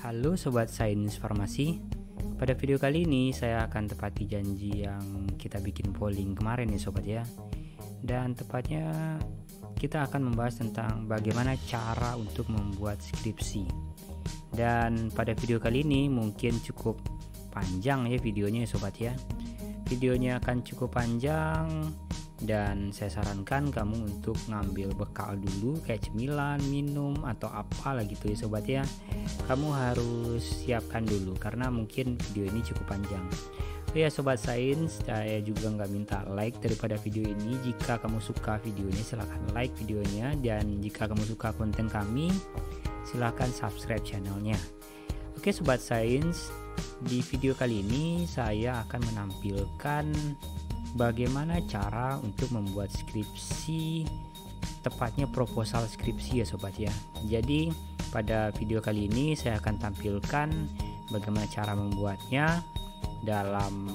Halo Sobat Sains Farmasi. Pada video kali ini saya akan tepati janji yang kita bikin polling kemarin ya Sobat ya. Dan tepatnya kita akan membahas tentang bagaimana cara untuk membuat skripsi. Dan pada video kali ini mungkin cukup panjang ya videonya ya Sobat ya. Videonya akan cukup panjang dan saya sarankan kamu untuk ngambil bekal dulu kayak cemilan, minum atau apalah gitu ya Sobat ya. Kamu harus siapkan dulu karena mungkin video ini cukup panjang. Oh ya Sobat Sains, saya juga nggak minta like daripada video ini. Jika kamu suka videonya silahkan like videonya, dan jika kamu suka konten kami silahkan subscribe channelnya. Oke Sobat Sains, di video kali ini saya akan menampilkan bagaimana cara untuk membuat skripsi, tepatnya proposal skripsi ya Sobat ya. Jadi pada video kali ini saya akan tampilkan bagaimana cara membuatnya dalam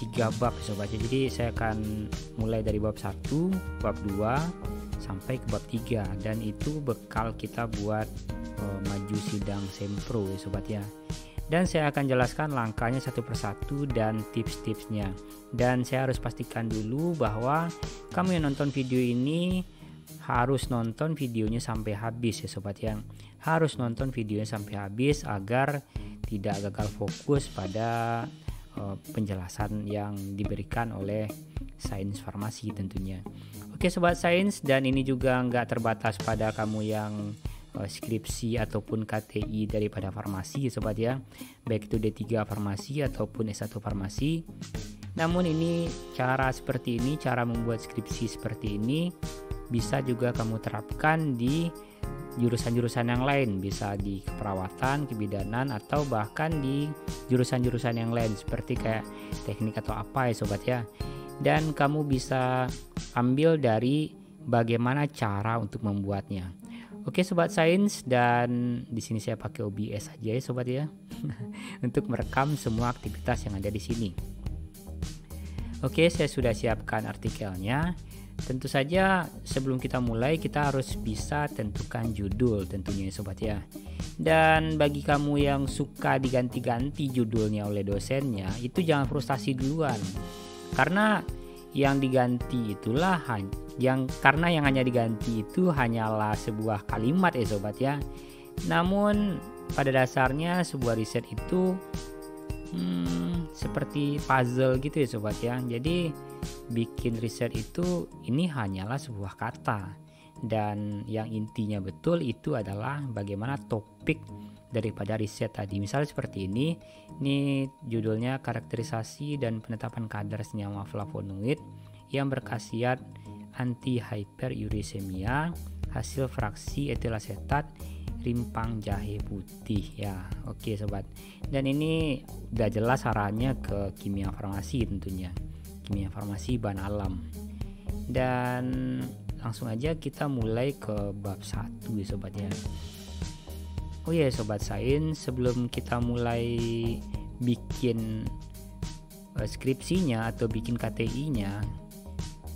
3 bab Sobat ya. Jadi saya akan mulai dari bab 1, bab 2 sampai ke bab 3, dan itu bekal kita buat maju sidang sempro ya Sobat ya. Dan saya akan jelaskan langkahnya satu persatu dan tips-tipsnya. Dan saya harus pastikan dulu bahwa kamu yang nonton video ini harus nonton videonya sampai habis ya Sobat ya. Harus nonton videonya sampai habis agar tidak gagal fokus pada penjelasan yang diberikan oleh Sains Farmasi tentunya. Oke Sobat Sains, dan ini juga nggak terbatas pada kamu yang skripsi ataupun KTI daripada farmasi ya Sobat ya, baik itu D3 farmasi ataupun S1 farmasi. Namun ini cara seperti ini, cara membuat skripsi seperti ini bisa juga kamu terapkan di jurusan-jurusan yang lain, bisa di keperawatan, kebidanan, atau bahkan di jurusan-jurusan yang lain seperti kayak teknik atau apa ya Sobat ya. Dan kamu bisa ambil dari bagaimana cara untuk membuatnya. Oke Sobat Sains, dan di sini saya pakai OBS aja ya Sobat ya untuk merekam semua aktivitas yang ada di sini. Oke, saya sudah siapkan artikelnya. Tentu saja sebelum kita mulai kita harus bisa tentukan judul tentunya ya Sobat ya. Dan bagi kamu yang suka diganti-ganti judulnya oleh dosennya, itu jangan frustasi duluan. Karena yang diganti itulah yang hanya diganti itu hanyalah sebuah kalimat ya Sobat ya. Namun pada dasarnya sebuah riset itu seperti puzzle gitu ya Sobat ya. Jadi bikin riset itu ini hanyalah sebuah kata, dan yang intinya betul itu adalah bagaimana topik daripada riset tadi. Misalnya seperti ini judulnya karakterisasi dan penetapan kadar senyawa flavonoid yang berkhasiat anti hyperurisemia hasil fraksi etilasetat rimpang jahe putih ya. Oke Sobat, dan ini udah jelas arahnya ke kimia farmasi tentunya, kimia farmasi bahan alam. Dan langsung aja kita mulai ke bab 1 ya Sobat ya. Oh ya Sobat Sains, sebelum kita mulai bikin skripsinya atau bikin KTI-nya,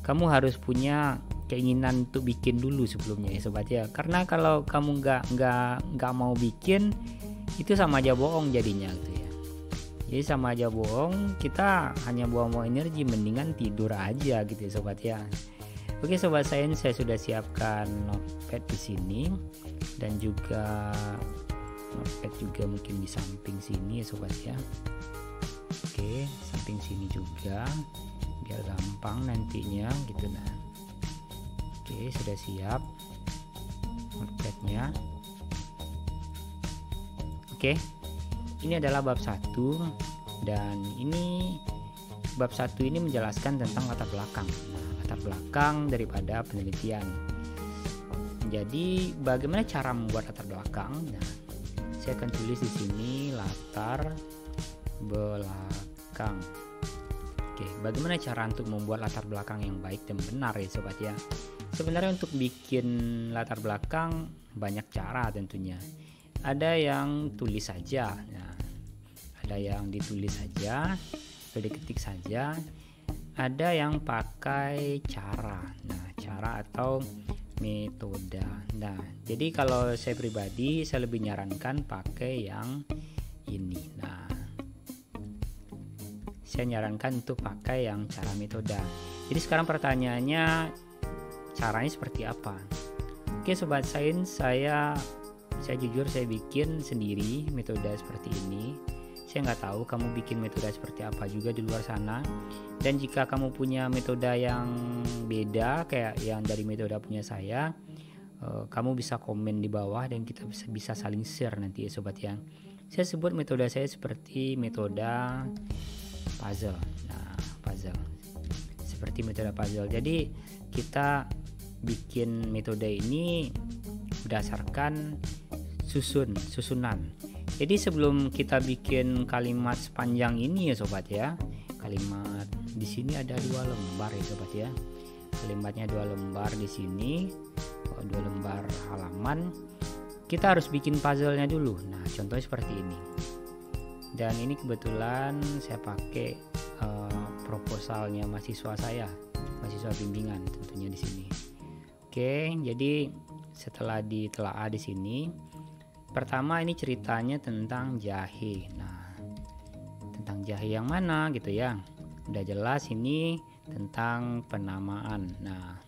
kamu harus punya keinginan untuk bikin dulu sebelumnya ya Sobat ya. Karena kalau kamu nggak mau bikin, itu sama aja bohong jadinya gitu ya. Jadi sama aja bohong, kita hanya buang-buang energi, mendingan tidur aja gitu ya Sobat ya. Oke Sobat Sains, saya sudah siapkan notepad di sini, dan juga notepad juga mungkin di samping sini ya Sobat ya. Oke, samping sini juga biar gampang nantinya gitu. Nah, oke, sudah siap notepadnya. Oke, ini adalah bab 1, dan ini bab 1 ini menjelaskan tentang latar belakang. Nah, latar belakang daripada penelitian. Jadi bagaimana cara membuat latar belakang? Nah, saya akan tulis di sini latar belakang. Oke, bagaimana cara untuk membuat latar belakang yang baik dan benar ya Sobat ya. Sebenarnya untuk bikin latar belakang banyak cara tentunya. Ada yang tulis saja, nah, ada yang ditulis saja atau diketik saja, ada yang pakai cara. Nah, cara atau metoda. Nah, jadi kalau saya pribadi saya lebih nyarankan pakai yang ini. Nah, saya nyarankan untuk pakai yang cara metoda. Jadi sekarang pertanyaannya, caranya seperti apa? Oke Sobat Sains, saya jujur saya bikin sendiri metode seperti ini. Saya nggak tahu kamu bikin metode seperti apa juga di luar sana. Dan jika kamu punya metode yang beda kayak yang dari metode punya saya, kamu bisa komen di bawah dan kita bisa saling share nanti ya Sobat ya. Saya sebut metode saya seperti metode puzzle. Nah, puzzle. Seperti metode puzzle. Jadi kita bikin metode ini berdasarkan susunan. Jadi sebelum kita bikin kalimat sepanjang ini ya Sobat ya. Kalimat di sini ada 2 lembar ya Sobat ya. Kalimatnya 2 lembar di sini. 2 lembar halaman. Kita harus bikin puzzle-nya dulu. Nah, contohnya seperti ini. Dan ini kebetulan saya pakai proposalnya mahasiswa saya, mahasiswa bimbingan tentunya di sini. Oke, jadi setelah ditelaah di sini, pertama ini ceritanya tentang jahe. Nah, tentang jahe yang mana gitu ya? Udah jelas ini tentang penamaan. Nah,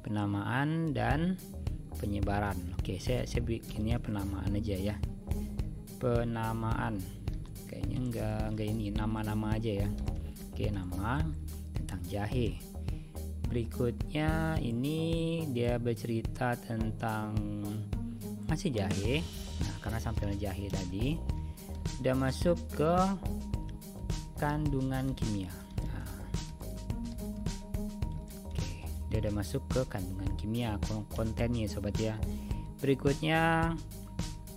penamaan dan penyebaran. Oke, saya bikinnya penamaan aja ya. Penamaan kayaknya enggak ini nama-nama aja ya. Oke, nama tentang jahe. Berikutnya ini dia bercerita tentang masih jahe. Nah, karena sampelnya jahe tadi udah masuk ke kandungan kimia. Nah, oke, dia udah masuk ke kandungan kimia kontennya Sobat ya. Berikutnya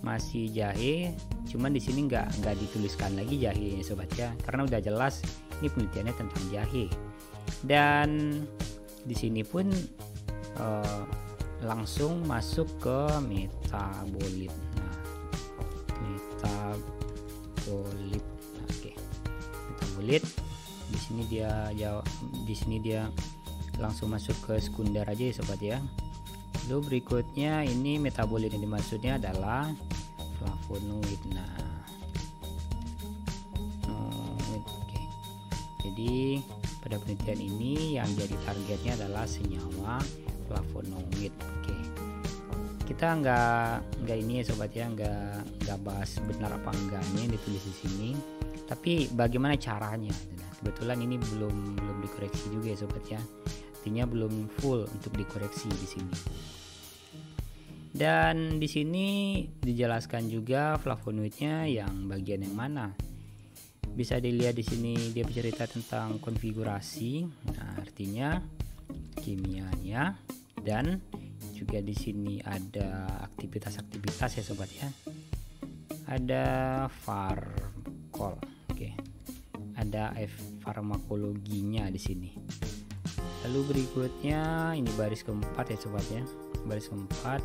masih jahe, cuman di sini nggak dituliskan lagi jahe Sobat ya, karena udah jelas ini penelitiannya tentang jahe. Dan di sini pun langsung masuk ke metabolit. Nah, metabolit. Nah, oke. Metabolit. Di sini dia langsung masuk ke sekunder aja ya Sobat ya. Lalu berikutnya ini metabolit yang dimaksudnya adalah flavonoid. Nah, oke. Jadi pada penelitian ini yang jadi targetnya adalah senyawa flavonoid. Oke. Kita nggak ini ya Sobat ya, nggak bahas benar apa enggaknya yang ditulis di sini, tapi bagaimana caranya. Nah, kebetulan ini belum dikoreksi juga ya Sobat ya. Artinya belum full untuk dikoreksi di sini. Dan di sini dijelaskan juga flavonoidnya yang bagian yang mana. Bisa dilihat di sini dia bercerita tentang konfigurasi. Nah, artinya kimianya, dan juga di sini ada aktivitas-aktivitas ya Sobat ya. Ada farmakol. Oke. Ada farmakologinya di sini. Lalu berikutnya ini baris keempat ya Sobat ya. Baris keempat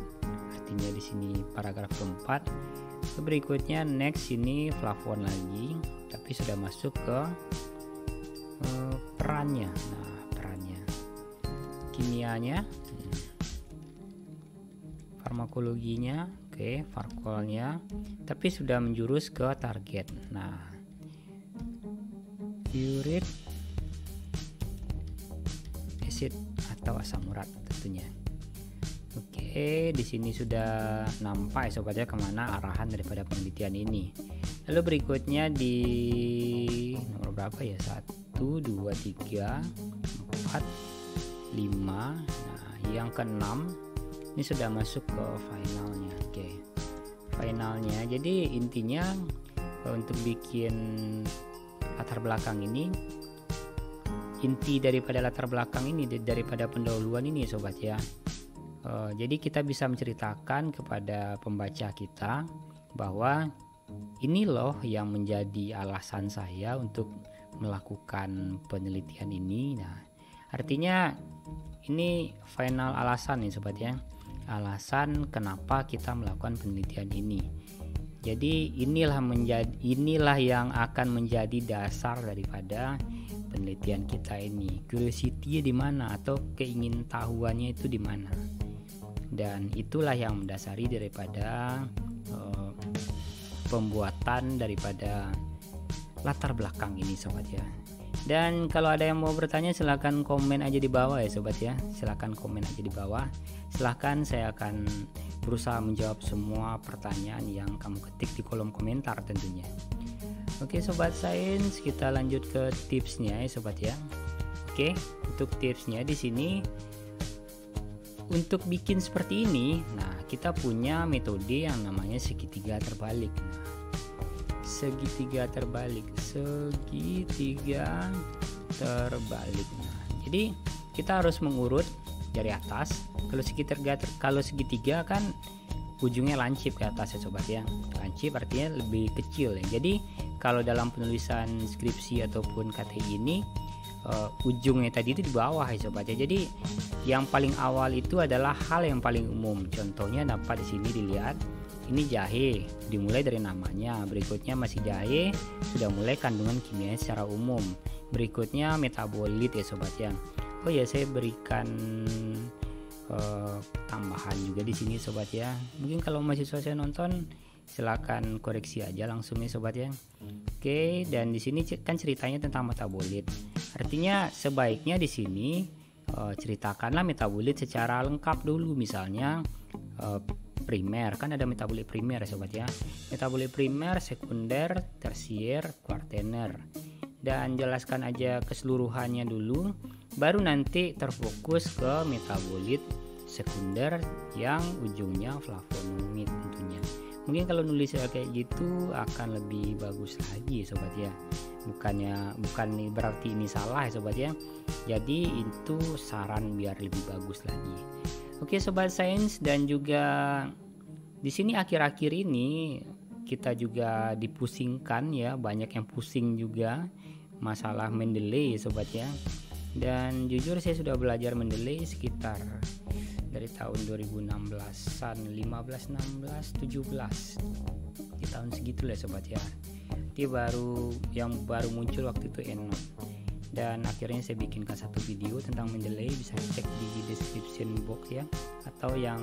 artinya di sini paragraf keempat. Berikutnya next ini flavon lagi, tapi sudah masuk ke perannya. Nah, perannya, kimianya, farmakologinya, oke, farkolnya, tapi sudah menjurus ke target. Nah, uric acid atau asam urat tentunya. Oke, di sini sudah nampak ya Sobat ya kemana arahan daripada penelitian ini. Lalu berikutnya di nomor berapa ya? 1, 2, 3, 4, 5. Nah, yang keenam ini sudah masuk ke finalnya. Oke, finalnya. Jadi intinya untuk bikin latar belakang ini, inti daripada latar belakang ini, daripada pendahuluan ini Sobat ya. Jadi kita bisa menceritakan kepada pembaca kita bahwa ini loh yang menjadi alasan saya untuk melakukan penelitian ini. Nah, artinya ini final alasan nih Sobat ya. Alasan kenapa kita melakukan penelitian ini. Jadi inilah yang akan menjadi dasar daripada penelitian kita ini. Curiosity di mana atau keingintahuannya itu di mana. Dan itulah yang mendasari daripada pembuatan daripada latar belakang ini sobat ya. Dan kalau ada yang mau bertanya silahkan komen aja di bawah ya sobat ya. Silahkan komen aja di bawah. Silahkan, saya akan berusaha menjawab semua pertanyaan yang kamu ketik di kolom komentar tentunya. Oke sobat sains, kita lanjut ke tipsnya ya sobat ya. Oke, untuk tipsnya di sini untuk bikin seperti ini, nah kita punya metode yang namanya segitiga terbalik. Segitiga terbalik. Nah, jadi kita harus mengurut dari atas. Kalau segitiga kan ujungnya lancip ke atas ya sobat ya. Lancip artinya lebih kecil ya. Jadi kalau dalam penulisan skripsi ataupun KTI ini ujungnya tadi itu di bawah ya sobat ya. Jadi yang paling awal itu adalah hal yang paling umum. Contohnya dapat di sini dilihat. Ini jahe, dimulai dari namanya. Berikutnya masih jahe, sudah mulai kandungan kimia secara umum. Berikutnya metabolit ya sobat ya. Oh ya, saya berikan tambahan juga di sini sobat ya. Mungkin kalau mahasiswa saya nonton silakan koreksi aja langsung ya sobat ya. Oke, dan di sini kan ceritanya tentang metabolit. Artinya sebaiknya di sini ceritakanlah metabolit secara lengkap dulu. Misalnya primer, kan ada metabolit primer ya sobat ya. Metabolit primer, sekunder, tersier, kuartener. Dan jelaskan aja keseluruhannya dulu, baru nanti terfokus ke metabolit sekunder yang ujungnya flavonoid tentunya. Mungkin kalau nulis kayak gitu akan lebih bagus lagi sobat ya. Bukan berarti ini salah ya sobat ya. Jadi itu saran biar lebih bagus lagi. Oke sobat sains, dan juga di sini akhir-akhir ini kita juga dipusingkan ya, banyak yang pusing juga masalah Mendeley sobat ya. Dan jujur saya sudah belajar Mendeley sekitar dari tahun 2016-an, 15, 16, 17. Di tahun segitu lah sobat ya. Dia yang baru muncul waktu itu ENOT. Dan akhirnya saya bikinkan satu video tentang Mendeley, bisa cek di description box ya, atau yang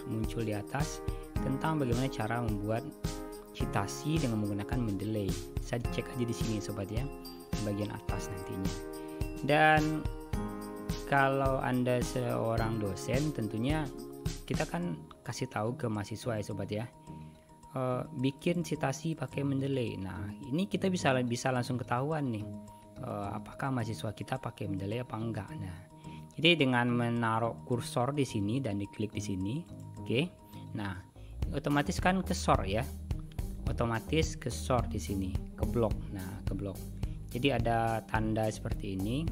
muncul di atas tentang bagaimana cara membuat citasi dengan menggunakan Mendeley. Saya cek aja di sini sobat ya, di bagian atas nantinya. Dan kalau Anda seorang dosen, tentunya kita kan kasih tahu ke mahasiswa ya sobat ya, bikin citasi pakai Mendeley. Nah ini kita bisa langsung ketahuan nih, apakah mahasiswa kita pakai Mendeley apa enggak. Nah jadi dengan menaruh kursor di sini dan diklik di sini, oke. Nah otomatis kan kesor ya, otomatis kesor di sini ke blok. Nah ke blok, jadi ada tanda seperti ini.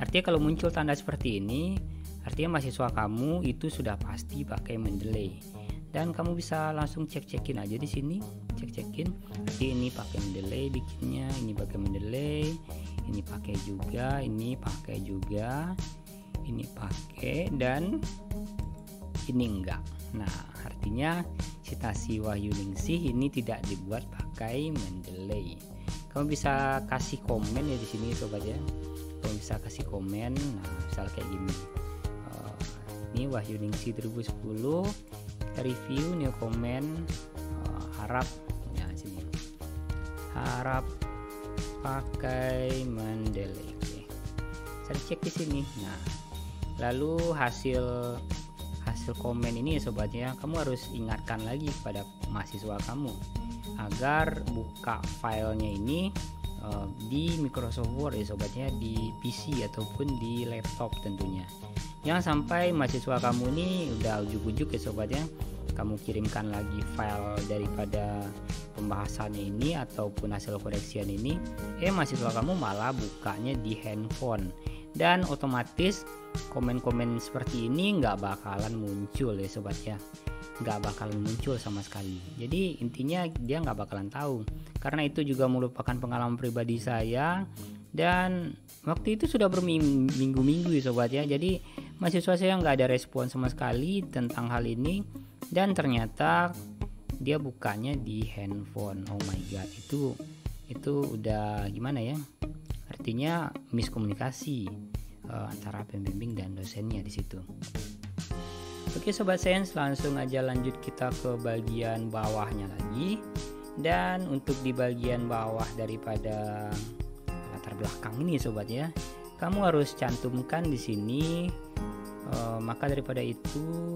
Artinya kalau muncul tanda seperti ini, artinya mahasiswa kamu itu sudah pasti pakai Mendeley. Dan kamu bisa langsung cek-cekin aja di sini, cek-cekin. Jadi ini pakai Mendeley bikinnya, ini pakai Mendeley, ini pakai juga, ini pakai juga, ini pakai, dan ini enggak. Nah artinya citasi Wahyuningsih ini tidak dibuat pakai Mendeley. Kamu bisa kasih komen ya di sini sobat ya. Kamu bisa kasih komen. Nah misal kayak gini, ini Wahyuningsih 2010, kita review nih komen, harap ya sini, harap pakai Mendeley. Oke. Saya cek di sini. Nah lalu hasil komen ini ya sobatnya, kamu harus ingatkan lagi kepada mahasiswa kamu agar buka filenya ini di Microsoft Word ya sobatnya, di PC ataupun di laptop tentunya. Jangan sampai mahasiswa kamu ini udah ujuk-ujuk ya sobatnya, kamu kirimkan lagi file daripada pembahasannya ini ataupun hasil koreksian ini, mahasiswa kamu malah bukanya di handphone. Dan otomatis komen-komen seperti ini nggak bakalan muncul ya sobat ya, nggak bakalan muncul sama sekali. Jadi intinya dia nggak bakalan tahu, karena itu juga merupakan pengalaman pribadi saya, dan waktu itu sudah berminggu-minggu ya sobat ya. Jadi mahasiswa saya nggak ada respon sama sekali tentang hal ini, dan ternyata dia bukanya di handphone. Oh my god, itu udah gimana ya, artinya miskomunikasi antara pembimbing dan dosennya di situ. Oke Sobat Sains, langsung aja lanjut kita ke bagian bawahnya lagi. Dan untuk di bagian bawah daripada latar belakang ini sobat ya, kamu harus cantumkan di sini maka daripada itu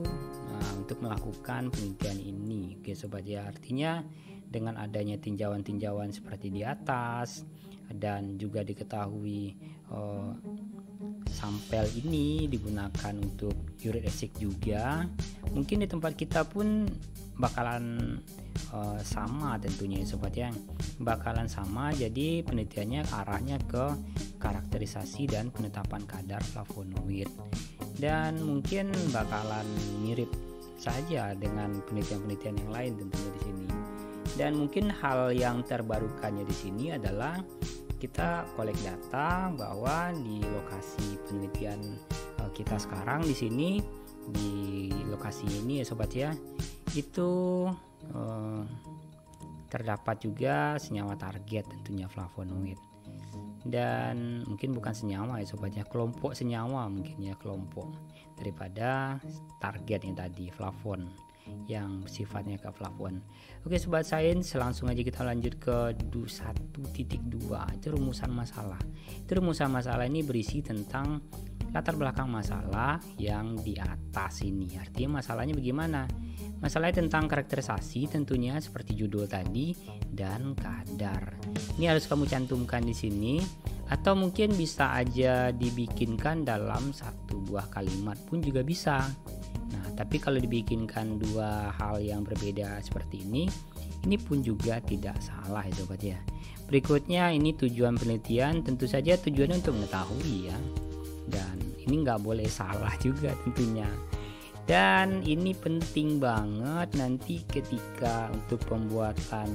untuk melakukan penelitian ini. Oke sobat ya, artinya dengan adanya tinjauan-tinjauan seperti di atas dan juga diketahui sampel ini digunakan untuk uric acid juga, mungkin di tempat kita pun bakalan sama tentunya ya sobat ya, bakalan sama. Jadi penelitiannya arahnya ke karakterisasi dan penetapan kadar flavonoid, dan mungkin bakalan mirip saja dengan penelitian-penelitian yang lain tentunya di sini. Dan mungkin hal yang terbarukannya di sini adalah kita kolek data bahwa di lokasi penelitian kita sekarang di sini, di lokasi ini ya sobat ya, itu terdapat juga senyawa target tentunya flavonoid. Dan mungkin bukan senyawa ya sobat ya, kelompok senyawa mungkin ya, kelompok daripada target yang tadi flavon, yang sifatnya ke flavon. Oke sobat sains, langsung aja kita lanjut ke 1.2. itu rumusan masalah. Itu rumusan masalah ini berisi tentang latar belakang masalah yang di atas ini. Artinya masalahnya bagaimana? Masalahnya tentang karakterisasi tentunya seperti judul tadi, dan kadar. Ini harus kamu cantumkan di sini, atau mungkin bisa aja dibikinkan dalam satu buah kalimat pun juga bisa. Nah, tapi kalau dibikinkan dua hal yang berbeda seperti ini pun juga tidak salah ya sobat ya. Berikutnya ini tujuan penelitian, tentu saja tujuannya untuk mengetahui ya. Dan ini nggak boleh salah juga tentunya. Dan ini penting banget nanti ketika untuk pembuatan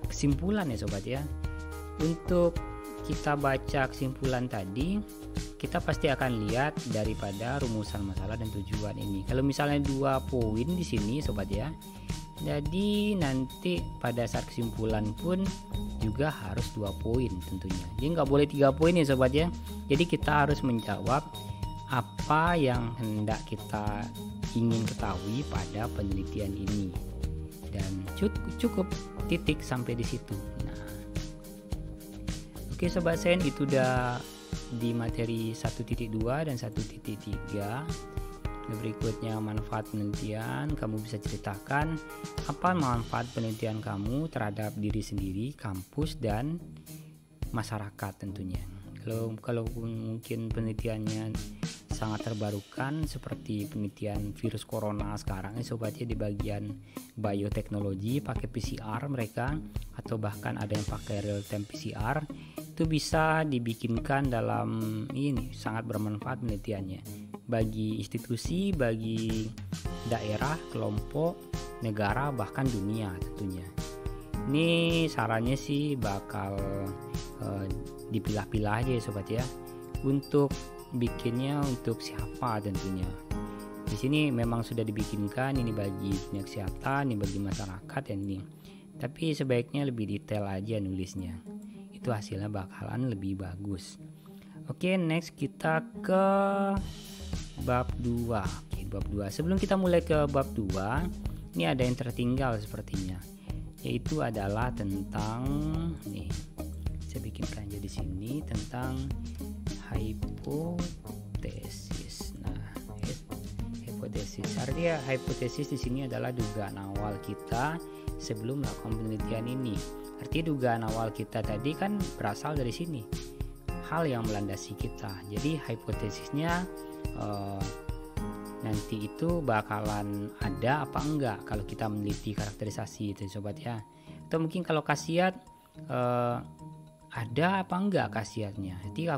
kesimpulan ya sobat ya. Untuk kita baca kesimpulan tadi, kita pasti akan lihat daripada rumusan masalah dan tujuan ini. Kalau misalnya 2 poin di sini sobat ya, jadi nanti pada saat kesimpulan pun juga harus 2 poin tentunya. Jadi nggak boleh 3 poin ya sobat ya. Jadi kita harus menjawab apa yang hendak kita ingin ketahui pada penelitian ini, dan cukup titik sampai di situ. Nah, oke sobat sains, itu udah di materi 1.2 dan 1.3. Berikutnya manfaat penelitian, kamu bisa ceritakan apa manfaat penelitian kamu terhadap diri sendiri, kampus, dan masyarakat tentunya. Kalau mungkin penelitiannya sangat terbarukan seperti penelitian virus corona sekarang ya sobatnya, di bagian bioteknologi pakai PCR mereka, atau bahkan ada yang pakai real time PCR, itu bisa dibikinkan dalam ini, sangat bermanfaat penelitiannya bagi institusi, bagi daerah, kelompok, negara, bahkan dunia tentunya. Ini sarannya sih bakal dipilah-pilah aja ya sobat ya, untuk bikinnya untuk siapa tentunya. Di sini memang sudah dibikinkan ini bagi dunia kesehatan, ini bagi masyarakat ya ini. Tapi sebaiknya lebih detail aja nulisnya. Itu hasilnya bakalan lebih bagus. Oke, next kita ke bab 2. Oke, bab 2. Sebelum kita mulai ke bab 2, ini ada yang tertinggal sepertinya. Yaitu adalah tentang nih. Saya bikinkan aja di sini tentang hipotesis. Nah, hipotesis. Artinya hipotesis di sini adalah dugaan awal kita sebelum melakukan penelitian ini. Artinya dugaan awal kita tadi kan berasal dari sini, hal yang melandasi kita. Jadi hipotesisnya nanti itu bakalan ada apa enggak kalau kita meneliti karakterisasi itu sobat ya. Atau mungkin kalau khasiat ada apa enggak khasiatnya. Jadi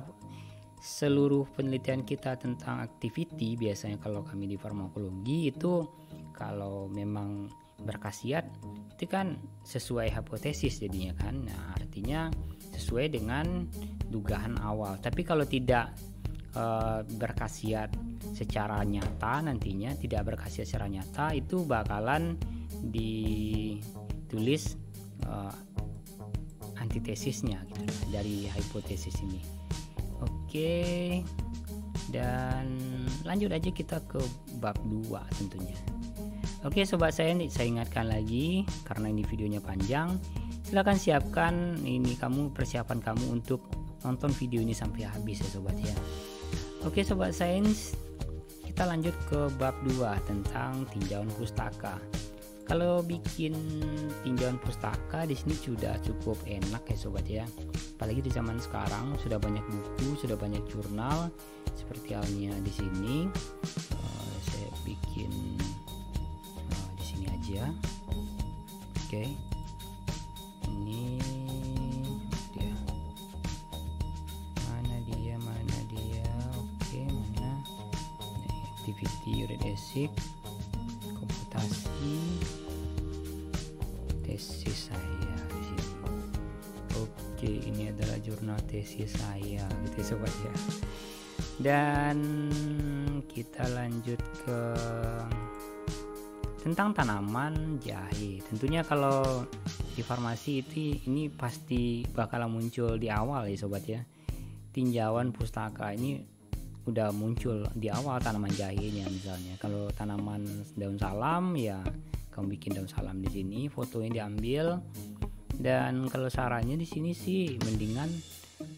seluruh penelitian kita tentang activity, biasanya kalau kami di farmakologi itu kalau memang berkhasiat itu kan sesuai hipotesis jadinya kan. Nah, artinya sesuai dengan dugaan awal. Tapi kalau tidak berkhasiat secara nyata, nantinya tidak berkhasiat secara nyata, itu bakalan ditulis antitesisnya gitu dari hipotesis ini. Oke, dan lanjut aja kita ke bab 2 tentunya. Oke sobat saya ingatkan lagi karena ini videonya panjang, silahkan siapkan ini persiapan kamu untuk nonton video ini sampai habis ya sobat ya. Oke sobat sains, kita lanjut ke bab 2 tentang tinjauan pustaka. Kalau bikin tinjauan pustaka di sini sudah cukup enak ya sobat ya. Apalagi di zaman sekarang sudah banyak buku, sudah banyak jurnal seperti halnya di sini. Saya bikin di sini aja. Oke. Ini dia. Mana dia? Oke, mana? Activity uric acid, komputasi, tesis saya di sini. Oke, ini adalah jurnal tesis saya gitu ya sobat ya. Dan kita lanjut ke tentang tanaman jahe. Tentunya kalau di farmasi ini pasti bakal muncul di awal ya sobat ya. Tinjauan pustaka ini udah muncul di awal tanaman jahenya misalnya. Kalau tanaman daun salam ya kamu bikin daun salam di sini, fotonya diambil. Dan kalau sarannya di sini sih mendingan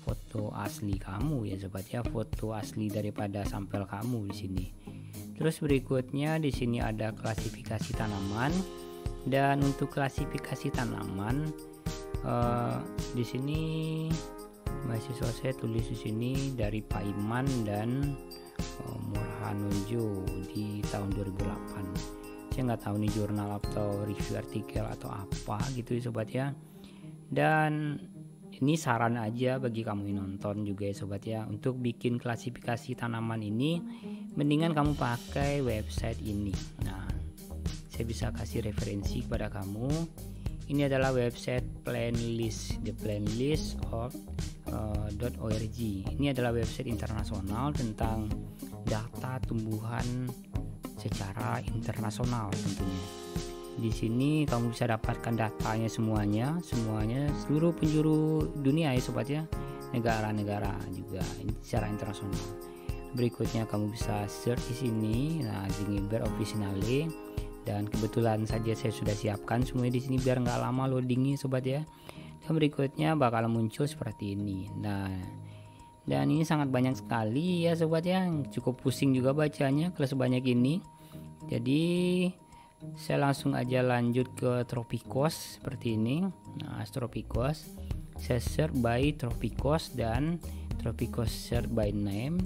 foto asli kamu ya sobat ya, foto asli daripada sampel kamu di sini. Terus berikutnya di sini ada klasifikasi tanaman, dan untuk klasifikasi tanaman di sini mahasiswa saya tulis di sini dari Pak Iman dan Murhanojo di tahun 2008. Saya nggak tahu nih jurnal atau review artikel atau apa gitu ya sobat ya. Dan ini saran aja bagi kamu yang nonton juga ya sobat ya, untuk bikin klasifikasi tanaman ini mendingan kamu pakai website ini. Nah, saya bisa kasih referensi kepada kamu. Ini adalah website Plantlist, the Plantlist of .org. Ini adalah website internasional tentang data tumbuhan secara internasional tentunya. Di sini kamu bisa dapatkan datanya semuanya seluruh penjuru dunia ya sobat ya, negara-negara juga secara internasional. Berikutnya kamu bisa search di sini, nah Zingiber officinale, dan kebetulan saja saya sudah siapkan semuanya di sini biar nggak lama loadingnya sobat ya. Dan berikutnya bakal muncul seperti ini. Nah, dan ini sangat banyak sekali ya sobat ya, cukup pusing juga bacanya kalau sebanyak ini. Jadi saya langsung aja lanjut ke Tropicos seperti ini. Nah, Tropicos saya search by Tropicos dan Tropicos search by name.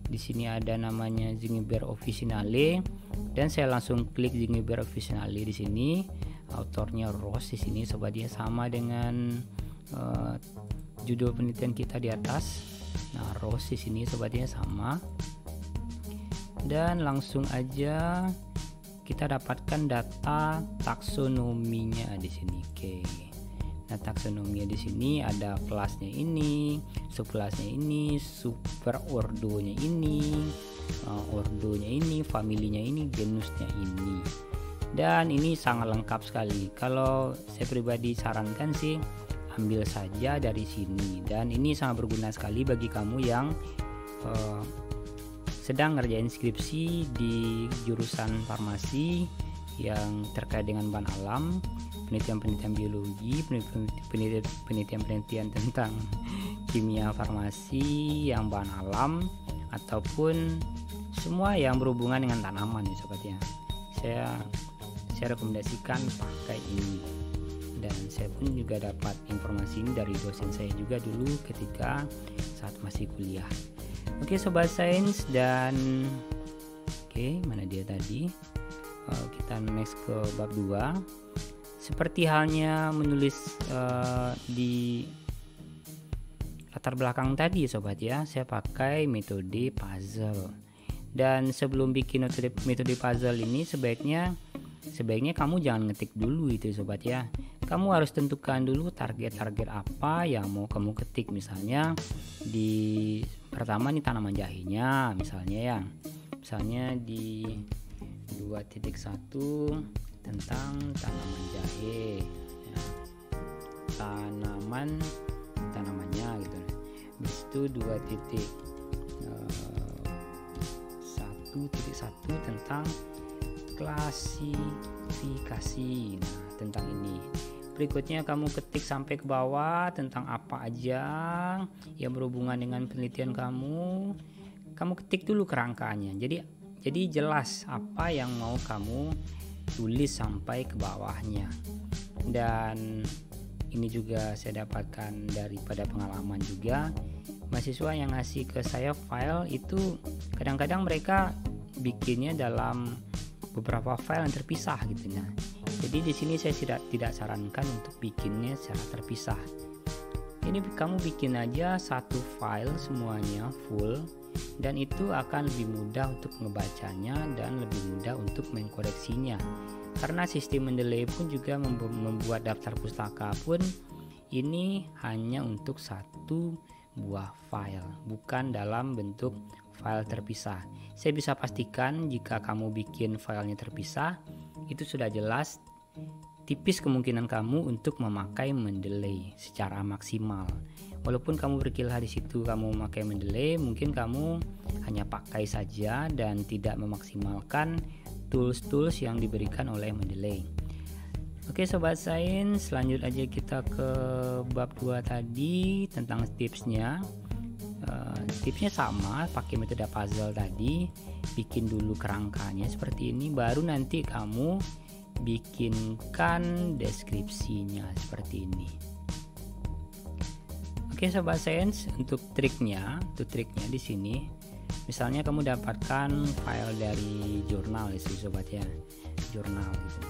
Di sini ada namanya Zingiber officinale dan saya langsung klik Zingiber officinale di sini. Autornya Ross di sini sobat ya, sama dengan judul penelitian kita di atas. Nah, Ross di sini sobat ya sama. Dan langsung aja kita dapatkan data taksonominya di sini. Oke. Nah, taksonominya di sini ada kelasnya ini, subkelasnya ini, superordonya ini, ordonya ini, familinya ini, genusnya ini. Dan ini sangat lengkap sekali. Kalau saya pribadi sarankan sih ambil saja dari sini, dan ini sangat berguna sekali bagi kamu yang sedang ngerjain skripsi di jurusan farmasi yang terkait dengan bahan alam, penelitian-penelitian biologi, penelitian-penelitian tentang kimia farmasi yang bahan alam, ataupun semua yang berhubungan dengan tanaman ya sobat ya. Saya rekomendasikan pakai ini, dan saya pun juga dapat informasi ini dari dosen saya juga dulu ketika saat masih kuliah. Oke sobat sains, dan mana dia tadi, kita next ke bab 2. Seperti halnya menulis di latar belakang tadi sobat ya, saya pakai metode puzzle. Dan sebelum bikin metode puzzle ini sebaiknya kamu jangan ngetik dulu itu sobat ya. Kamu harus tentukan dulu target-target apa yang mau kamu ketik. Misalnya di pertama nih tanaman jahenya misalnya ya. Misalnya di 2.1 tentang tanaman jahe ya. Tanamannya gitu. Habis itu 1.1 tentang klasifikasi. Nah, tentang ini. Berikutnya kamu ketik sampai ke bawah tentang apa aja yang berhubungan dengan penelitian kamu. Kamu ketik dulu kerangkanya. Jadi jelas apa yang mau kamu tulis sampai ke bawahnya. Dan ini juga saya dapatkan daripada pengalaman juga. Mahasiswa yang ngasih ke saya file itu kadang-kadang mereka bikinnya dalam beberapa file yang terpisah gitu. Nah, jadi di sini saya tidak sarankan untuk bikinnya secara terpisah. Ini kamu bikin aja satu file semuanya full, dan itu akan lebih mudah untuk ngebacanya dan lebih mudah untuk mengkoreksinya. Karena sistem Mendeley pun juga membuat daftar pustaka pun ini hanya untuk satu buah file, bukan dalam bentuk file terpisah. Saya bisa pastikan jika kamu bikin filenya terpisah, itu sudah jelas tipis kemungkinan kamu untuk memakai Mendeley secara maksimal. Walaupun kamu berkilah di situ kamu memakai Mendeley, mungkin kamu hanya pakai saja dan tidak memaksimalkan tools-tools yang diberikan oleh Mendeley. Oke Sobat Sains, lanjut aja kita ke bab 2 tadi tentang tipsnya. Tipsnya sama, pakai metode puzzle tadi. Bikin dulu kerangkanya seperti ini, baru nanti kamu bikinkan deskripsinya seperti ini. Oke Sobat Sains, untuk triknya di sini, misalnya kamu dapatkan file dari jurnal ya Sobat ya, jurnal gitu.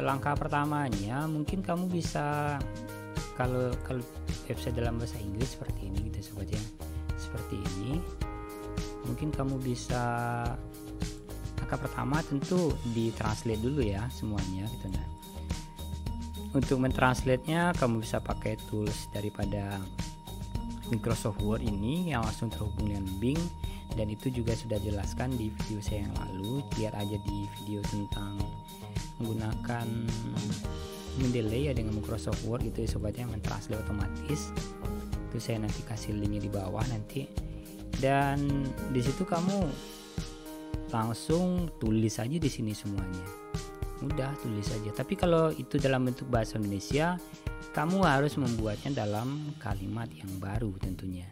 Langkah pertamanya mungkin kamu bisa kalau website dalam bahasa Inggris seperti ini gitu Sobat ya, seperti ini. Mungkin kamu bisa, langkah pertama tentu ditranslate dulu ya semuanya gitu. Nah, untuk mentranslate-nya kamu bisa pakai tools daripada Microsoft Word ini yang langsung terhubung dengan Bing, dan itu juga sudah jelaskan di video saya yang lalu. Lihat aja di video tentang menggunakan Mendeley ya dengan Microsoft Word itu ya Sobatnya, mentranslate otomatis. Itu saya nanti kasih linknya di bawah nanti. Dan di situ kamu langsung tulis aja di sini semuanya. Mudah, tulis saja. Tapi kalau itu dalam bentuk bahasa Indonesia, kamu harus membuatnya dalam kalimat yang baru tentunya.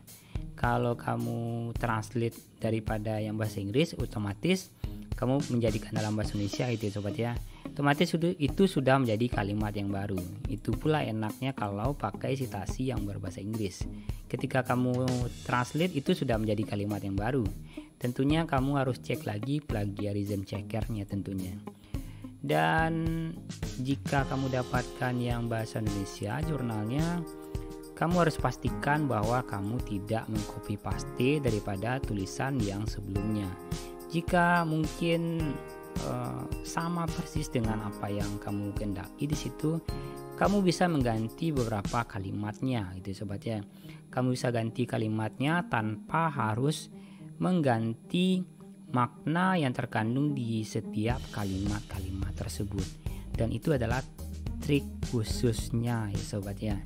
Kalau kamu translate daripada yang bahasa Inggris, otomatis kamu menjadikan dalam bahasa Indonesia itu ya Sobat ya. Otomatis itu sudah menjadi kalimat yang baru. Itu pula enaknya kalau pakai citasi yang berbahasa Inggris. Ketika kamu translate itu sudah menjadi kalimat yang baru. Tentunya kamu harus cek lagi plagiarism checkernya tentunya. Dan jika kamu dapatkan yang bahasa Indonesia jurnalnya, kamu harus pastikan bahwa kamu tidak mengcopy paste daripada tulisan yang sebelumnya. Jika mungkin sama persis dengan apa yang kamu kehendaki di situ, kamu bisa mengganti beberapa kalimatnya gitu Sobat ya. Kamu bisa ganti kalimatnya tanpa harus mengganti makna yang terkandung di setiap kalimat-kalimat tersebut. Dan itu adalah trik khususnya ya Sobat ya.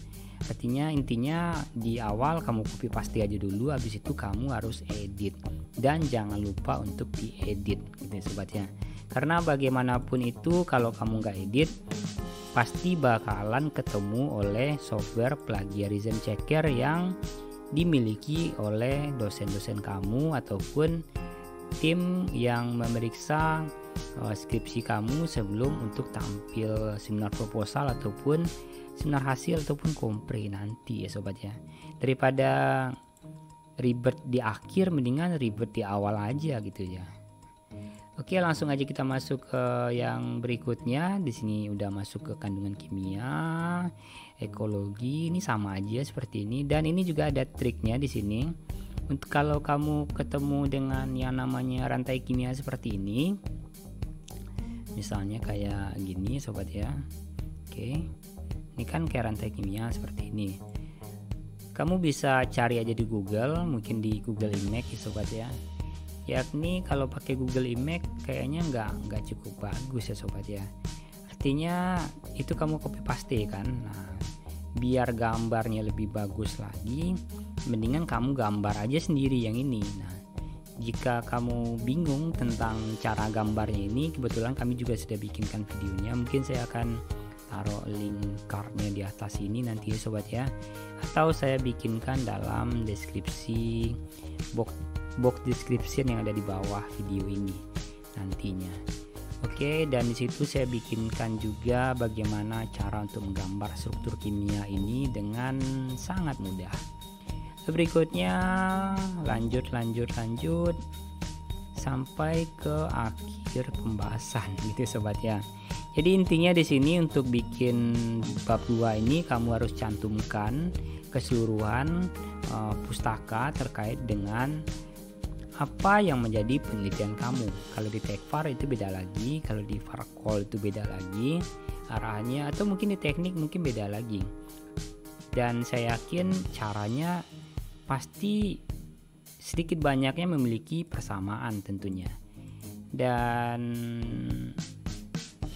Artinya intinya di awal kamu copy paste aja dulu, habis itu kamu harus edit. Dan jangan lupa untuk diedit gitu ya Sobat ya. Karena bagaimanapun itu kalau kamu nggak edit, pasti bakalan ketemu oleh software plagiarism checker yang dimiliki oleh dosen-dosen kamu ataupun tim yang memeriksa skripsi kamu sebelum untuk tampil seminar proposal ataupun seminar hasil ataupun kompre nanti ya Sobat ya. Daripada ribet di akhir, mendingan ribet di awal aja gitu ya. Oke, langsung aja kita masuk ke yang berikutnya. Di sini udah masuk ke kandungan kimia, ekologi, ini sama aja seperti ini. Dan ini juga ada triknya di sini. Untuk kalau kamu ketemu dengan yang namanya rantai kimia seperti ini, misalnya kayak gini Sobat ya. Oke, ini kan kayak rantai kimia seperti ini. Kamu bisa cari aja di Google, mungkin di Google Image ya Sobat ya. yakni kalau pakai Google Image kayaknya nggak cukup bagus ya sobat ya. Artinya itu kamu copy paste kan. Nah, biar gambarnya lebih bagus lagi, mendingan kamu gambar aja sendiri yang ini. Nah, jika kamu bingung tentang cara gambarnya ini, kebetulan kami juga sudah bikinkan videonya. Mungkin saya akan taruh link cardnya di atas ini nanti ya sobat ya, atau saya bikinkan dalam deskripsi box description yang ada di bawah video ini nantinya. Oke, dan di situ saya bikinkan juga bagaimana cara untuk menggambar struktur kimia ini dengan sangat mudah. Berikutnya lanjut sampai ke akhir pembahasan gitu sobat ya. Jadi intinya di sini untuk bikin bab 2 ini kamu harus cantumkan keseluruhan pustaka terkait dengan apa yang menjadi penelitian kamu. Kalau di Tekfar itu beda lagi, kalau di Farkol itu beda lagi arahannya, atau mungkin di teknik mungkin beda lagi. Dan saya yakin caranya pasti sedikit banyaknya memiliki persamaan tentunya. Dan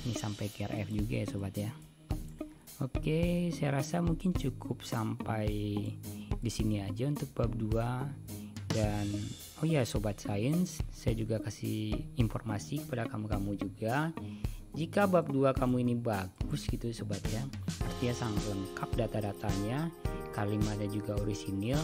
ini sampai KRF juga ya sobat ya. Oke, saya rasa mungkin cukup sampai di sini aja untuk bab 2. Dan oh ya sobat sains, saya juga kasih informasi kepada kamu juga, jika bab 2 kamu ini bagus gitu sobat ya, artinya sangat lengkap data-datanya, kalimatnya juga orisinil,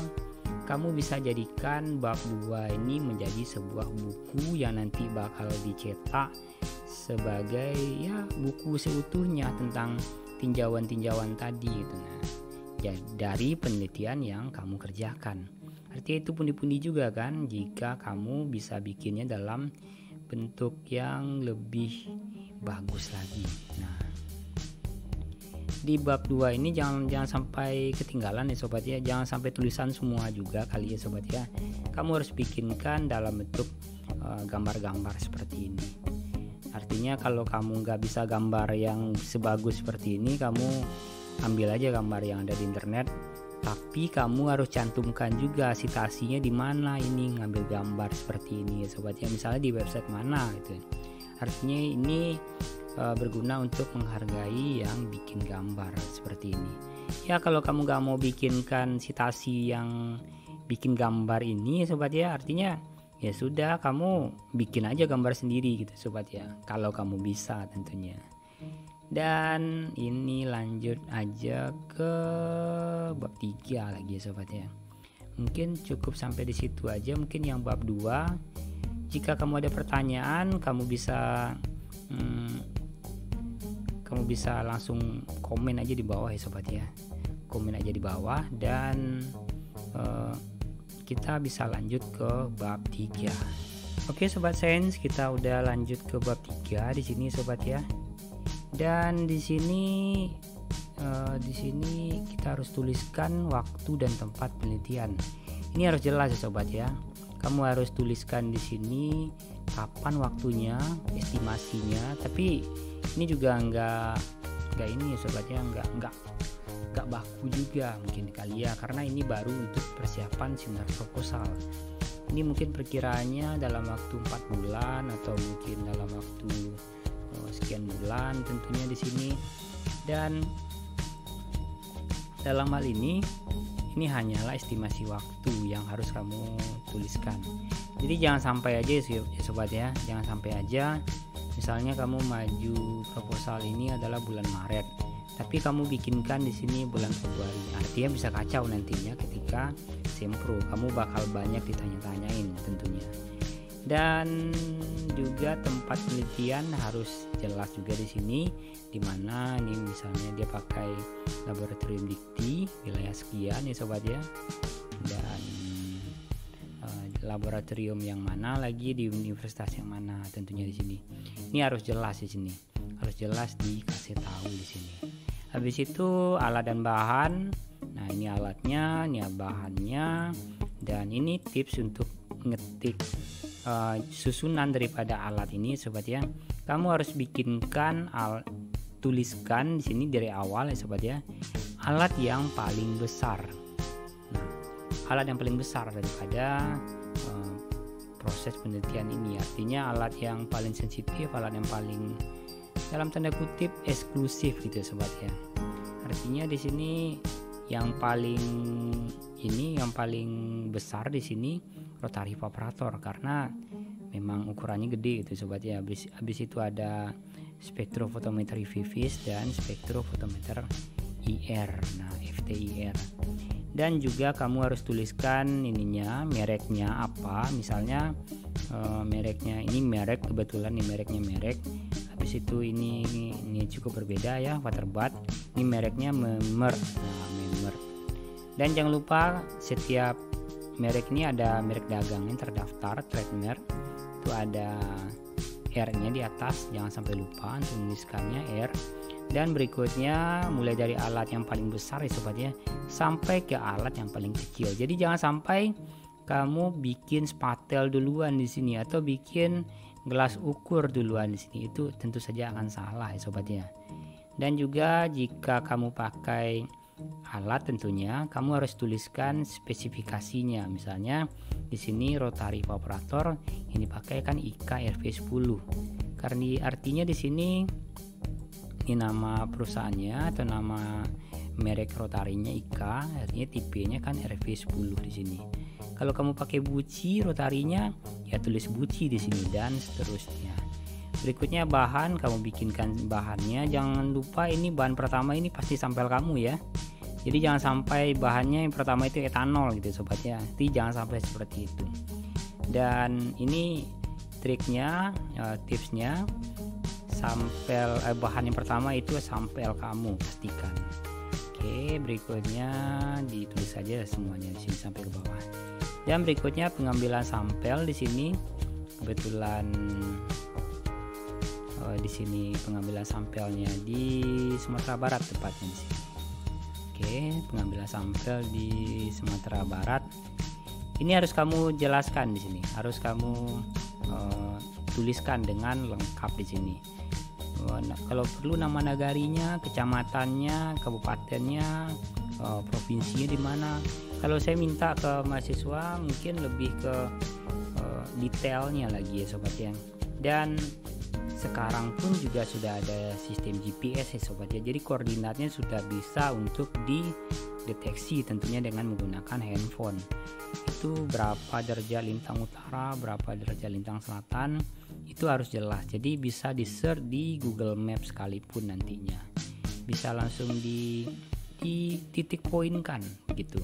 kamu bisa jadikan bab 2 ini menjadi sebuah buku yang nanti bakal dicetak sebagai ya buku seutuhnya tentang tinjauan-tinjauan tadi gitu. Nah, dari penelitian yang kamu kerjakan. Artinya itu pundi-pundi juga kan jika kamu bisa bikinnya dalam bentuk yang lebih bagus lagi. Nah, di bab 2 ini jangan sampai ketinggalan ya sobat ya, jangan sampai tulisan semua juga kali ya sobat ya. Kamu harus bikinkan dalam bentuk gambar-gambar seperti ini. Artinya kalau kamu nggak bisa gambar yang sebagus seperti ini, kamu ambil aja gambar yang ada di internet, tapi kamu harus cantumkan juga citasinya di mana ini ngambil gambar seperti ini ya sobat ya, misalnya di website mana gitu. Artinya ini berguna untuk menghargai yang bikin gambar seperti ini ya. Kalau kamu gak mau bikinkan citasi yang bikin gambar ini sobat ya, artinya ya sudah kamu bikin aja gambar sendiri gitu sobat ya, kalau kamu bisa tentunya. Dan ini lanjut aja ke bab 3 lagi ya sobat ya. Mungkin cukup sampai di situ aja mungkin yang bab 2. Jika kamu ada pertanyaan, kamu bisa langsung komen aja di bawah ya sobat ya. Komen aja di bawah dan kita bisa lanjut ke bab 3. Oke sobat sains, kita udah lanjut ke bab 3 di sini sobat ya. Dan di sini kita harus tuliskan waktu dan tempat penelitian. Ini harus jelas ya sobat ya. Kamu harus tuliskan di sini kapan waktunya, estimasinya. Tapi ini juga enggak ini ya sobat ya, enggak baku juga mungkin kali ya, karena ini baru untuk persiapan seminar proposal. Ini mungkin perkiraannya dalam waktu 4 bulan atau mungkin dalam waktu sekian bulan tentunya di sini. Dan dalam hal ini hanyalah estimasi waktu yang harus kamu tuliskan. Jadi jangan sampai aja ya sobat ya, jangan sampai aja misalnya kamu maju proposal ini adalah bulan Maret, tapi kamu bikinkan di sini bulan Februari. Artinya bisa kacau nantinya ketika sempro, kamu bakal banyak ditanya-tanyain tentunya. Dan juga tempat penelitian harus jelas juga di sini, dimana nih misalnya dia pakai laboratorium dikti wilayah sekian ya sobat ya, dan laboratorium yang mana lagi di universitas yang mana tentunya di sini. Ini harus jelas di sini, harus jelas dikasih tahu di sini. Habis itu alat dan bahan. Nah ini alatnya, ini bahannya, dan ini tips untuk ngetik susunan daripada alat ini sobat ya. Kamu harus bikinkan tuliskan di sini dari awal ya sobat ya, alat yang paling besar. Nah, alat yang paling besar daripada proses penelitian ini. Artinya alat yang paling sensitif, alat yang paling dalam tanda kutip eksklusif gitu sobat ya. Artinya di sini yang paling besar di sini rotary evaporator karena memang ukurannya gede gitu sobat ya. Habis itu ada spektrofotometer UV-Vis dan spektrofotometer IR. Nah, FTIR. Dan juga kamu harus tuliskan ininya, mereknya apa. Misalnya mereknya ini merek, kebetulan nih mereknya merek. Habis itu ini cukup berbeda ya, Waterbat. Ini mereknya Memer. Nah, Memer. Dan jangan lupa setiap merek ini ada merek dagang yang terdaftar, trademark. Itu ada R-nya di atas, jangan sampai lupa untuk menuliskannya R. Dan berikutnya mulai dari alat yang paling besar ya sobat ya, sampai ke alat yang paling kecil. Jadi jangan sampai kamu bikin spatel duluan di sini atau bikin gelas ukur duluan di sini, itu tentu saja akan salah ya sobat ya. Dan juga jika kamu pakai alat tentunya kamu harus tuliskan spesifikasinya. Misalnya di sini rotary evaporator ini pakai kan IK RV10. Karena artinya di sini ini nama perusahaannya atau nama merek rotarinya IK, artinya tipenya kan RV10 di sini. Kalau kamu pakai buci rotarinya ya tulis buci di sini dan seterusnya. Berikutnya bahan, kamu bikinkan bahannya. Jangan lupa ini bahan pertama ini pasti sampel kamu ya. Jadi jangan sampai bahannya yang pertama itu etanol gitu sobat ya. Jadi jangan sampai seperti itu. Dan ini triknya, tipsnya. Sampel bahan yang pertama itu sampel kamu, pastikan. Oke, berikutnya ditulis saja semuanya di sini sampai ke bawah. Dan berikutnya pengambilan sampel di sini. Kebetulan di sini pengambilan sampelnya di Sumatera Barat tepatnya di sini. Oke, pengambilan sampel di Sumatera Barat. Ini harus kamu jelaskan di sini. Harus kamu tuliskan dengan lengkap di sini. Kalau perlu nama nagarinya, kecamatannya, kabupatennya, provinsinya di mana. Kalau saya minta ke mahasiswa mungkin lebih ke detailnya lagi ya sobat ya. Dan sekarang pun juga sudah ada sistem GPS ya sobat ya. Jadi koordinatnya sudah bisa untuk dideteksi tentunya dengan menggunakan handphone. Itu berapa derajat lintang utara, berapa derajat lintang selatan, itu harus jelas. Jadi bisa di search di Google Maps sekalipun nantinya. Bisa langsung di titik poinkan gitu.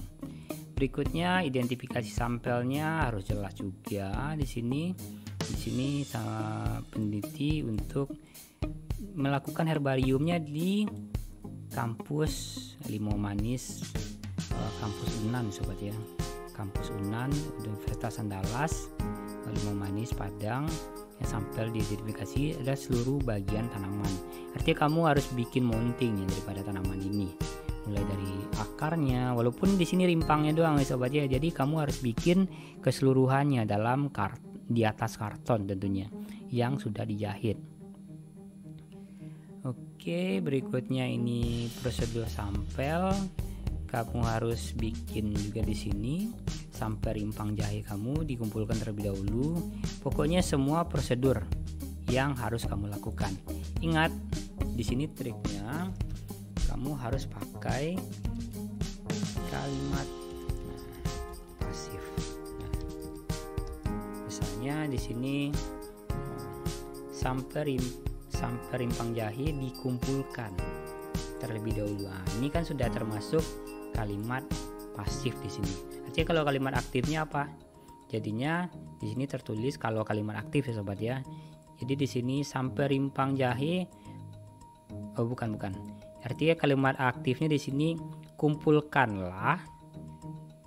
Berikutnya identifikasi sampelnya harus jelas juga di sini. Di sini sama peneliti untuk melakukan herbariumnya di kampus Limau Manis, kampus Unan sobat ya. Kampus Unan Universitas Andalas, Limau Manis Padang. Yang sampel diidentifikasi ada seluruh bagian tanaman. Artinya kamu harus bikin mounting ya daripada tanaman ini, mulai dari akarnya, walaupun di sini rimpangnya doang ya sobat ya. Jadi kamu harus bikin keseluruhannya dalam di atas karton tentunya yang sudah dijahit. Oke, berikutnya ini prosedur sampel. Kamu harus bikin juga di sini sampai rimpang jahe kamu dikumpulkan terlebih dahulu. Pokoknya semua prosedur yang harus kamu lakukan. Ingat, di sini triknya kamu harus pakai kalimat pasif. Misalnya di sini sampai rimpang jahe dikumpulkan terlebih dahulu. Nah, ini kan sudah termasuk kalimat pasif di sini. Artinya kalau kalimat aktifnya apa? Jadinya di sini tertulis kalau kalimat aktif ya sobat ya. Jadi di sini sampai rimpang jahe. Oh bukan. Artinya kalimat aktifnya di sini kumpulkanlah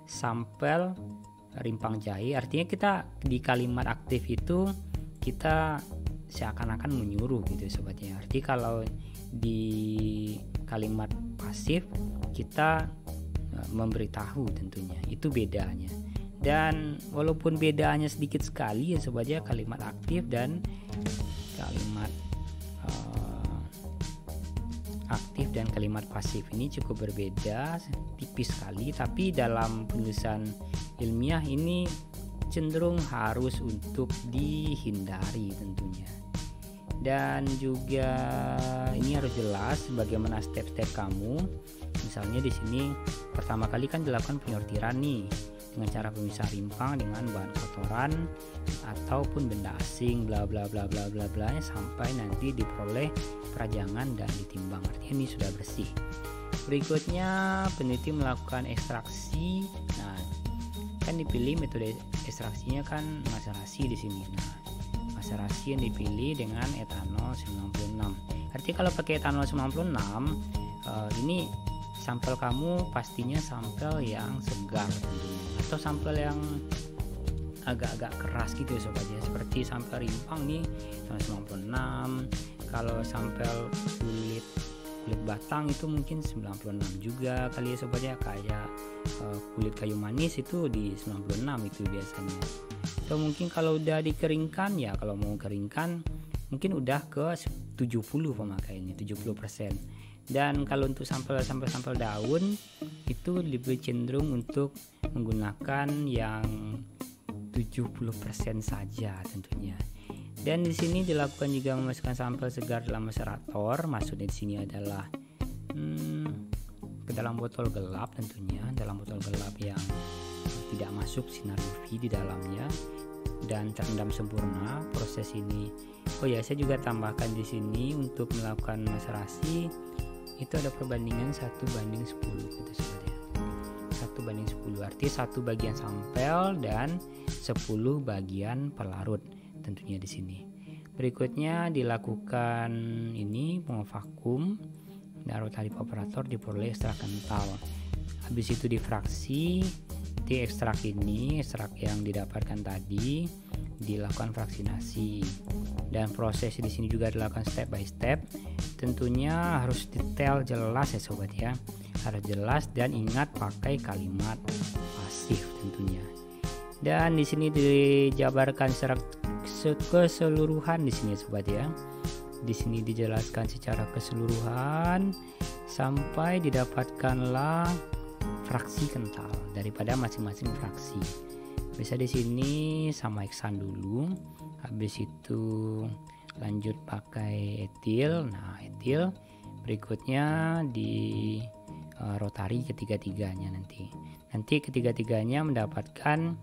sampel rimpang jahe. Artinya kita di kalimat aktif itu kita seakan-akan menyuruh gitu sobat ya. Artinya kalau di kalimat pasif kita memberitahu tentunya, itu bedanya. Dan walaupun bedanya sedikit sekali ya sobat ya, kalimat aktif dan kalimat aktif dan kalimat pasif ini cukup berbeda tipis sekali, tapi dalam penulisan ilmiah ini cenderung harus untuk dihindari tentunya. Dan juga ini harus jelas bagaimana step-step kamu. Misalnya di sini pertama kali kan dilakukan penyortiran nih dengan cara pemisah rimpang dengan bahan kotoran ataupun benda asing bla bla bla bla bla bla sampai nanti diperoleh perajangan dan ditimbang, artinya ini sudah bersih. Berikutnya peneliti melakukan ekstraksi. Nah, kan dipilih metode ekstraksinya kan maserasi di sini. Nah, maserasi yang dipilih dengan etanol 96. Artinya kalau pakai etanol 96 ini sampel kamu pastinya sampel yang segar tentunya, atau sampel yang agak-agak keras gitu ya sobat ya, seperti sampel rimpang nih 96. Kalau sampel kulit batang itu mungkin 96 juga kali ya sobat ya, kayak kulit kayu manis itu di 96 itu biasanya. Atau mungkin kalau udah dikeringkan ya, kalau mau keringkan mungkin udah ke 70 pemakaiannya, 70%. Dan kalau untuk sampel daun itu lebih cenderung untuk menggunakan yang 70% saja tentunya. Dan di sini dilakukan juga memasukkan sampel segar dalam macerator. Maksudnya di sini adalah ke dalam botol gelap tentunya, dalam botol gelap yang tidak masuk sinar UV di dalamnya dan terendam sempurna proses ini. Oh ya, saya juga tambahkan di sini untuk melakukan maserasi itu ada perbandingan 1:10 gitu saudara. 1:10 artinya 1 bagian sampel dan 10 bagian pelarut tentunya di sini. Berikutnya dilakukan ini pengvakum dan rotary operator diperoleh ekstrak kental. Habis itu difraksi, di ekstrak ini, ekstrak yang didapatkan tadi dilakukan fraksinasi. Dan proses di sini juga dilakukan step by step. Tentunya harus detail jelas ya sobat ya. Harus jelas dan ingat pakai kalimat pasif tentunya. Dan di sini dijabarkan secara keseluruhan di sini sobat ya. Di sini dijelaskan secara keseluruhan sampai didapatkanlah fraksi kental daripada masing-masing fraksi. Bisa di sini sama heksan dulu. Habis itu lanjut pakai etil. Nah, etil berikutnya di rotari ketiga-tiganya nanti ketiga-tiganya mendapatkan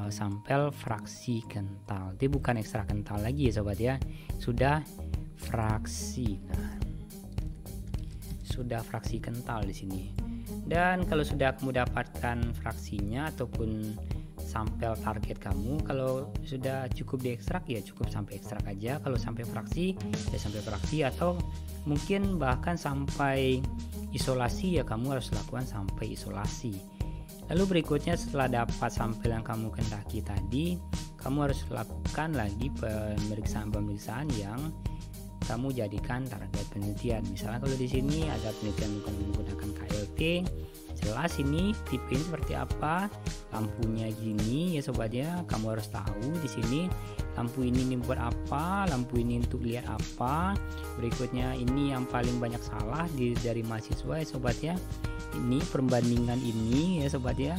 sampel fraksi kental. Itu bukan ekstra kental lagi ya sobat ya, sudah fraksi. Nah, sudah fraksi kental di sini. Dan kalau sudah kamu dapatkan fraksinya ataupun sampel target kamu, kalau sudah cukup diekstrak ya cukup sampai ekstrak aja. Kalau sampai fraksi ya sampai fraksi, atau mungkin bahkan sampai isolasi ya kamu harus lakukan sampai isolasi. Lalu berikutnya setelah dapat sampel yang kamu kendaki tadi, kamu harus lakukan lagi pemeriksaan yang kamu jadikan target penelitian. Misalnya kalau di sini ada penelitian menggunakan KLT, jelas ini tipe ini seperti apa, lampunya gini ya sobat ya, kamu harus tahu di sini lampu ini buat apa, lampu ini untuk lihat apa. Berikutnya ini yang paling banyak salah dari mahasiswa ya sobat ya, ini perbandingan ini ya sobat ya.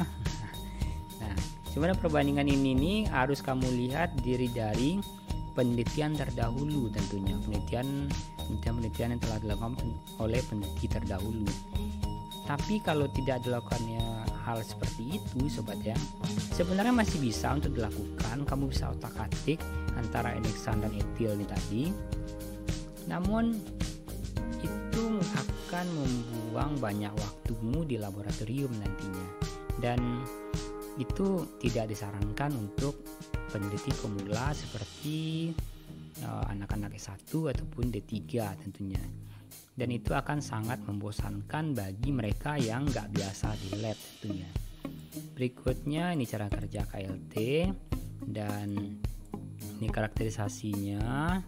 Nah, sebenarnya perbandingan ini nih harus kamu lihat diri dari penelitian terdahulu tentunya, penelitian yang telah dilakukan oleh peneliti terdahulu. Tapi kalau tidak dilakukannya hal seperti itu sobat ya, sebenarnya masih bisa untuk dilakukan. Kamu bisa otak-atik antara eneksan dan etil ini tadi, namun itu akan membuang banyak waktumu di laboratorium nantinya, dan itu tidak disarankan untuk peneliti pemula seperti anak-anak S1 ataupun D3 tentunya. Dan itu akan sangat membosankan bagi mereka yang nggak biasa di lab tentunya. Berikutnya ini cara kerja KLT, dan ini karakterisasinya.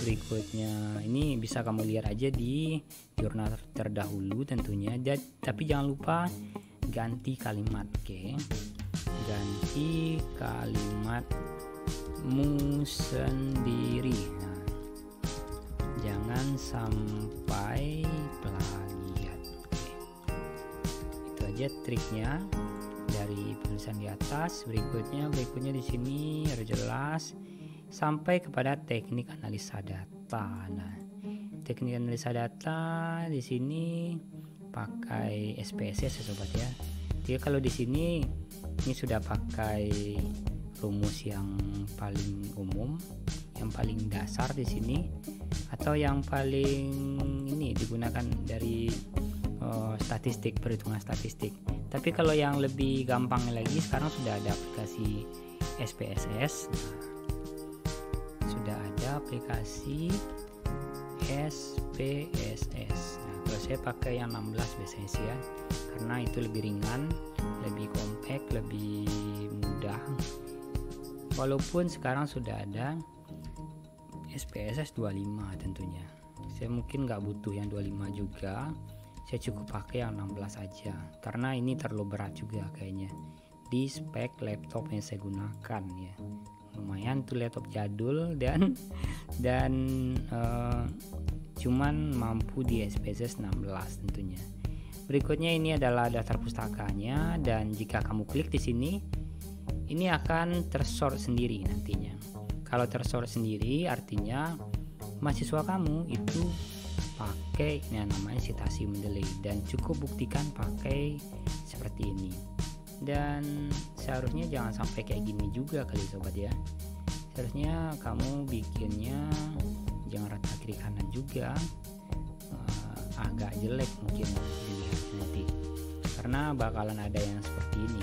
Berikutnya ini bisa kamu lihat aja di jurnal terdahulu tentunya. Tapi jangan lupa ganti kalimat, oke? Ganti kalimatmu sendiri. Nah, jangan sampai plagiat. Oke. Itu aja triknya. dari penulisan di atas. Berikutnya di sini harus jelas sampai kepada teknik analisa data. Nah, teknik analisa data di sini pakai SPSS ya sobat ya. Jadi kalau di sini ini sudah pakai rumus yang paling umum, yang paling dasar di sini, atau yang paling ini digunakan dari statistik, perhitungan statistik. Tapi kalau yang lebih gampang lagi, sekarang sudah ada aplikasi SPSS. Sudah ada aplikasi SPSS. Nah, kalau saya pakai yang 16 biasanya sih ya, karena itu lebih ringan, lebih compact, lebih mudah. Walaupun sekarang sudah ada SPSS 25 tentunya. Saya mungkin nggak butuh yang 25 juga. Saya cukup pakai yang 16 saja, karena ini terlalu berat juga kayaknya di spek laptop yang saya gunakan ya. Lumayan tuh laptop jadul dan cuman mampu di SPSS 16 tentunya. Berikutnya ini adalah daftar pustakanya, dan jika kamu klik di sini, ini akan tersort sendiri nantinya. Kalau tersort sendiri artinya mahasiswa kamu itu pakai yang namanya citasi Mendeley, dan cukup buktikan pakai seperti ini. Dan seharusnya jangan sampai kayak gini juga kali sobat ya. Seharusnya kamu bikinnya jangan rata kiri kanan juga, agak jelek mungkin dilihat nanti, karena bakalan ada yang seperti ini,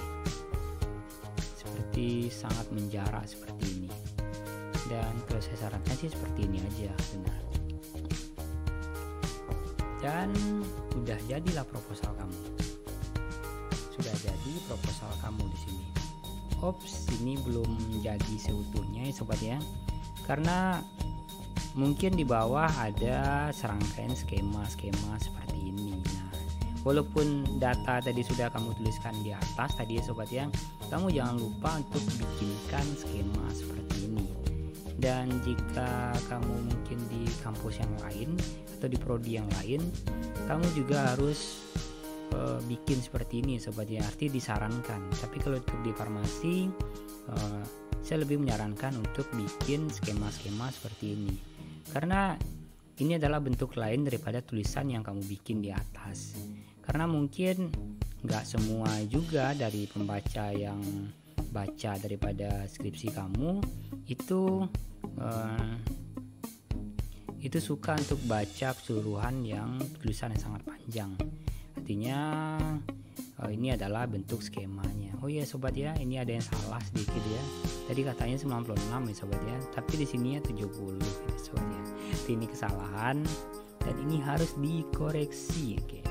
seperti sangat menjarak seperti ini. Dan kalau saya sarankan sih seperti ini aja, benar. Dan udah jadilah proposal kamu. Sudah jadi proposal kamu di sini. Ops, ini belum jadi seutuhnya ya sobat ya. Karena mungkin di bawah ada serangkaian skema-skema seperti ini. Nah, walaupun data tadi sudah kamu tuliskan di atas tadi ya sobat ya, kamu jangan lupa untuk bikinkan skema seperti ini. Dan jika kamu mungkin di kampus yang lain atau di prodi yang lain, kamu juga harus bikin seperti ini sobat ya, arti disarankan. Tapi kalau untuk di farmasi, saya lebih menyarankan untuk bikin skema-skema seperti ini, karena ini adalah bentuk lain daripada tulisan yang kamu bikin di atas. Karena mungkin nggak semua juga dari pembaca yang baca daripada skripsi kamu itu suka untuk baca keseluruhan yang tulisan yang sangat panjang. Artinya ini adalah bentuk skemanya. Oh ya sobat ya, ini ada yang salah sedikit ya. Tadi katanya 96 ya sobat ya, tapi di sininya 70 gitu sobat ya. Ini kesalahan dan ini harus dikoreksi. Oke.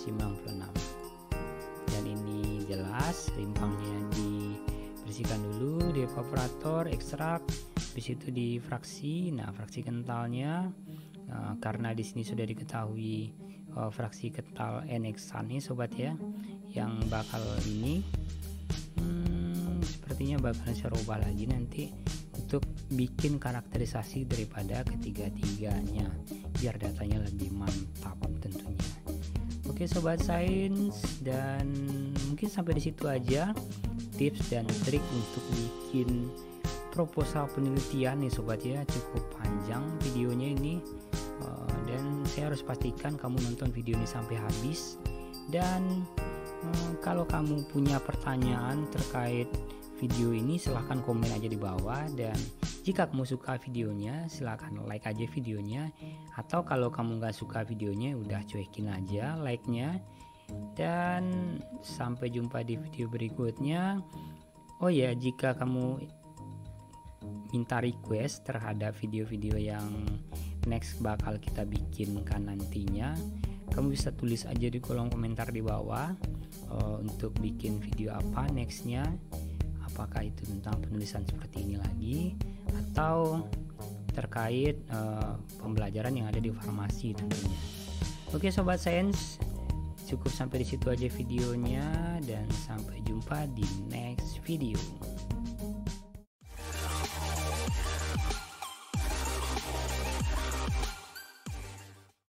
96. Dan ini jelas rimpangnya dibersihkan dulu di evaporator, ekstrak, habis itu di fraksi. Nah, fraksi kentalnya karena di sini sudah diketahui fraksi kental N-heksan nih sobat ya, yang bakal ini sepertinya bakal saya rubah lagi nanti untuk bikin karakterisasi daripada ketiga-tiganya biar datanya lebih mantap tentunya. Oke sobat sains, dan mungkin sampai di situ aja tips dan trik untuk bikin proposal penelitian nih sobat ya. Cukup panjang videonya ini, dan saya harus pastikan kamu nonton video ini sampai habis. Dan kalau kamu punya pertanyaan terkait video ini, silahkan komen aja di bawah. Dan jika kamu suka videonya, silahkan like aja videonya. Atau kalau kamu gak suka videonya, udah cuekin aja like-nya. Dan sampai jumpa di video berikutnya. Oh ya, jika kamu minta request terhadap video-video yang next bakal kita bikinkan nantinya, kamu bisa tulis aja di kolom komentar di bawah untuk bikin video apa nextnya, apakah itu tentang penulisan seperti ini lagi atau terkait pembelajaran yang ada di farmasi tentunya. Oke sobat sains, cukup sampai di situ aja videonya, dan sampai jumpa di next video.